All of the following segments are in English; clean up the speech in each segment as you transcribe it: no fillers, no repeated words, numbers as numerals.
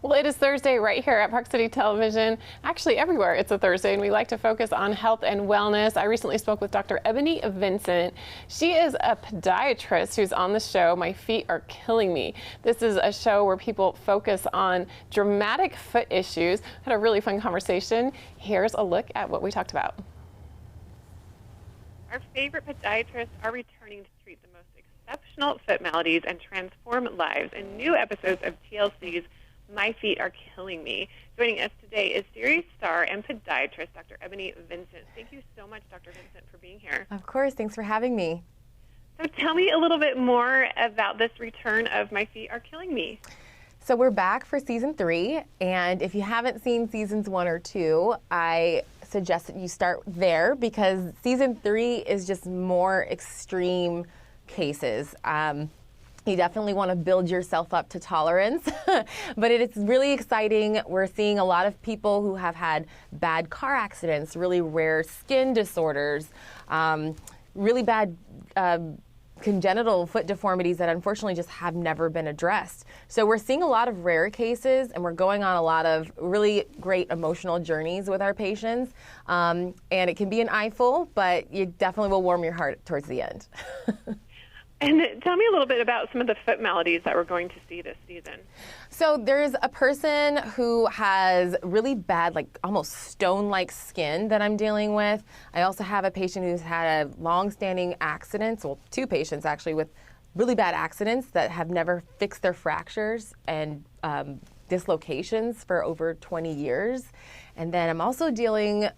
Well, it is Thursday right here at Park City Television. Actually, everywhere it's a Thursday, and we like to focus on health and wellness. I recently spoke with Dr. Ebonie Vincent. She is a podiatrist who's on the show My Feet Are Killing Me. This is a show where people focus on dramatic foot issues. Had a really fun conversation. Here's a look at what we talked about. Our favorite podiatrists are returning to treat the most exceptional foot maladies and transform lives in new episodes of TLC's My Feet Are Killing Me. Joining us today is series star and podiatrist Dr. Ebonie Vincent. Thank you so much, Dr. Vincent, for being here. Of course. Thanks for having me. So tell me a little bit more about this return of My Feet Are Killing Me. So we're back for season 3, and if you haven't seen seasons 1 or 2, I suggest that you start there because season 3 is just more extreme cases. You definitely want to build yourself up to tolerance, but it's really exciting. We're seeing a lot of people who have had bad car accidents, really rare skin disorders, really bad congenital foot deformities that unfortunately just have never been addressed. So we're seeing a lot of rare cases, and we're going on a lot of really great emotional journeys with our patients. And it can be an eyeful, but you definitely will warm your heart towards the end. And tell me a little bit about some of the foot maladies that we're going to see this season. So there's a person who has really bad, like almost stone-like skin that I'm dealing with. I also have a patient who's had a long-standing accidents, well, 2 patients actually, with really bad accidents that have never fixed their fractures and dislocations for over 20 years. And then I'm also dealing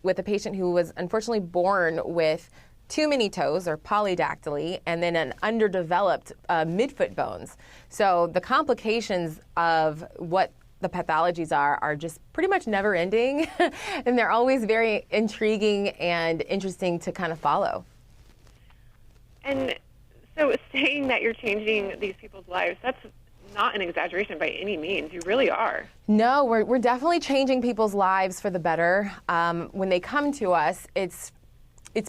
with a patient who was unfortunately born with too many toes, or polydactyly, and then an underdeveloped midfoot bones. So the complications of what the pathologies are just pretty much never ending, and they're always very intriguing and interesting to kind of follow. And so saying that you're changing these people's lives, that's not an exaggeration by any means. You really are. No, we're definitely changing people's lives for the better. When they come to us, it's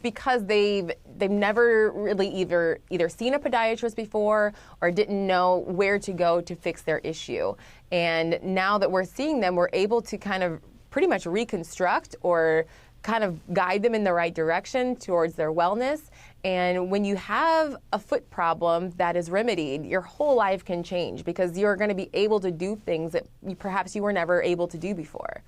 because they've never really either seen a podiatrist before or didn't know where to go to fix their issue. And now that we're seeing them, we're able to kind of pretty much reconstruct or kind of guide them in the right direction towards their wellness. And when you have a foot problem that is remedied, your whole life can change because you're going to be able to do things that perhaps you were never able to do before.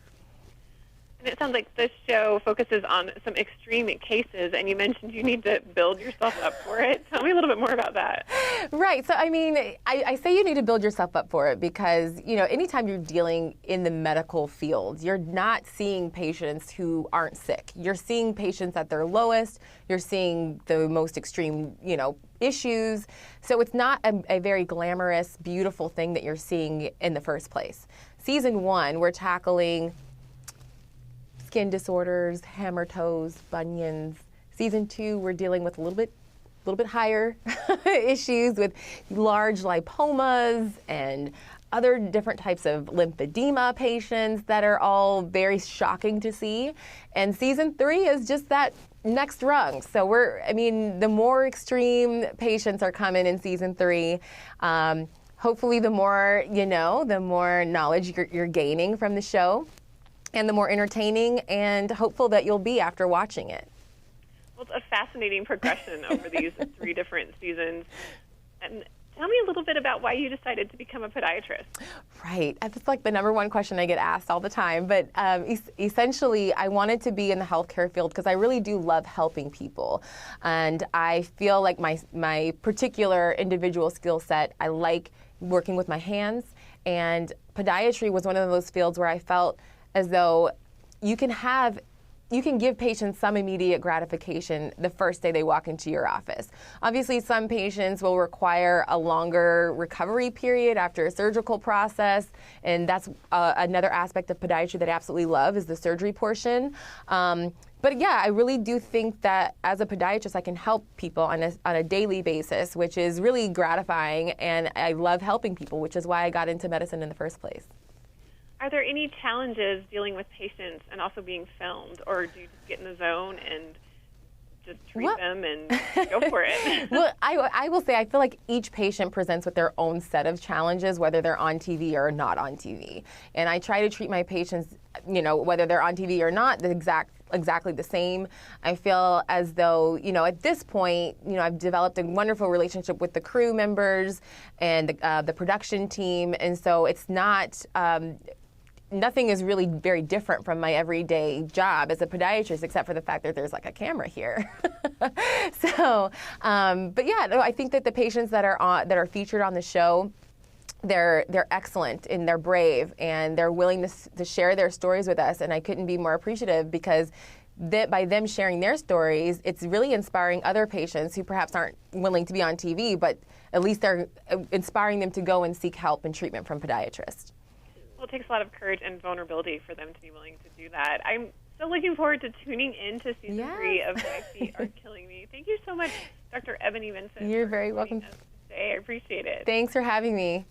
And it sounds like this show focuses on some extreme cases, and you mentioned you need to build yourself up for it. Tell me a little bit more about that. Right. So, I mean, I say you need to build yourself up for it because, you know, anytime you're dealing in the medical field, you're not seeing patients who aren't sick. You're seeing patients at their lowest. You're seeing the most extreme, you know, issues. So it's not a very glamorous, beautiful thing that you're seeing in the first place. Season 1, we're tackling skin disorders, hammer toes, bunions. Season 2, we're dealing with a little bit higher issues with large lipomas and other different types of lymphedema patients that are all very shocking to see. And season 3 is just that next rung. So the more extreme patients are coming in season 3. Hopefully the more you know, the more knowledge you're gaining from the show, and the more entertaining and hopeful that you'll be after watching it. Well, it's a fascinating progression over these 3 different seasons. And tell me a little bit about why you decided to become a podiatrist. Right. That's like the number one question I get asked all the time. But essentially, I wanted to be in the healthcare field because I really do love helping people. And I feel like my particular individual skill set, I like working with my hands. And podiatry was one of those fields where I felt as though you can give patients some immediate gratification the first day they walk into your office. Obviously, some patients will require a longer recovery period after a surgical process, and that's another aspect of podiatry that I absolutely love is the surgery portion. But yeah, I really do think that as a podiatrist, I can help people on a daily basis, which is really gratifying, and I love helping people, which is why I got into medicine in the first place. Are there any challenges dealing with patients and also being filmed, or do you just get in the zone and just treat them and go for it. Well, I will say, I feel like each patient presents with their own set of challenges, whether they're on TV or not on TV. And I try to treat my patients, you know, whether they're on TV or not, exactly the same. I feel as though, you know, at this point, you know, I've developed a wonderful relationship with the crew members and the production team. And so it's not, nothing is really very different from my everyday job as a podiatrist, except for the fact that there's like a camera here. So, but yeah, no, I think that the patients that are featured on the show, they're excellent and they're brave and they're willing to share their stories with us. And I couldn't be more appreciative because by them sharing their stories, it's really inspiring other patients who perhaps aren't willing to be on TV, but at least they're inspiring them to go and seek help and treatment from podiatrists. Well, it takes a lot of courage and vulnerability for them to be willing to do that. I'm so looking forward to tuning in to season 3 of My Feet Are Killing Me. Thank you so much, Dr. Ebonie Vincent. You're very welcome. Today. I appreciate it. Thanks for having me.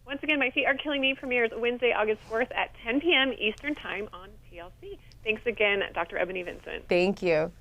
Once again, My Feet Are Killing Me premieres Wednesday, August 4th at 10 p.m. Eastern Time on TLC. Thanks again, Dr. Ebonie Vincent. Thank you.